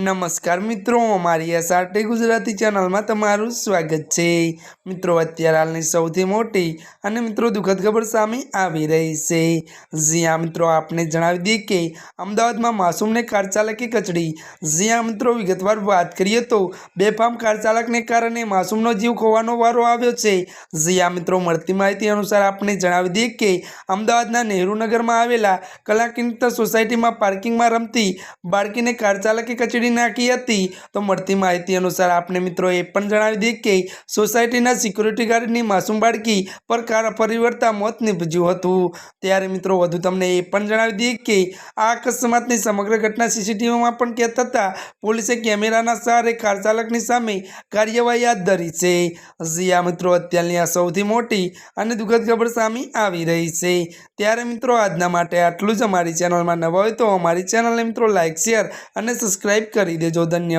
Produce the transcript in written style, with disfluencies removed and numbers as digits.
નમસ્કાર મિત્રો, અમારી એસઆરટી ગુજરાતી ચેનલમાં તમારું સ્વાગત છે। મિત્રો, અત્યારે હાલની સૌથી મોટી અને મિત્રો દુઃખદ ખબર સામે આવી રહી છે। જ્યાં મિત્રો આપને જણાવી દઈએ કે અમદાવાદમાં માસૂમને કાર ચાલકે કચડી। જ્યાં મિત્રો વિગતવાર વાત કરીએ તો બેફામ કાર ચાલકને કારણે માસૂમનો જીવ ખોવાનો વારો આવ્યો છે। જ્યાં મિત્રો મળતી માહિતી અનુસાર આપને જણાવી દઈએ કે અમદાવાદના નહેરુનગરમાં આવેલા કલાકિંતા સોસાયટીમાં પાર્કિંગમાં રમતી બાળકીને કાર ચાલકે કચડી નાખી હતી। તો મળતી માહિતી અનુસાર આપને મિત્રો એ પણ જણાવી દઈએ કે સોસાયટીના સિક્યુરિટી ગાર્ડની માસૂમ બાળકી પર કાર ફરી વળતા મોત નીપજ્યું હતું। ત્યારે મિત્રો વધુ તમને એ પણ જણાવી દઈએ કે આ અકસ્માતની સમગ્ર ઘટના સીસીટીવીમાં પણ કેદ થતાં પોલીસે કેમેરાના સહારે કાર ચાલકની સામે કાર્યવાહી હાથ ધરી છે। જ્યાં મિત્રો અત્યારની આ સૌથી મોટી અને દુઃખદ ખબર સામે આવી રહી છે। ત્યારે મિત્રો આજના માટે આટલું જ। અમારી ચેનલમાં નવા હોય તો અમારી ચેનલને મિત્રો લાઈક, શેર અને સબસ્ક્રાઇબ કરી દેજો। ધન્યવાદ।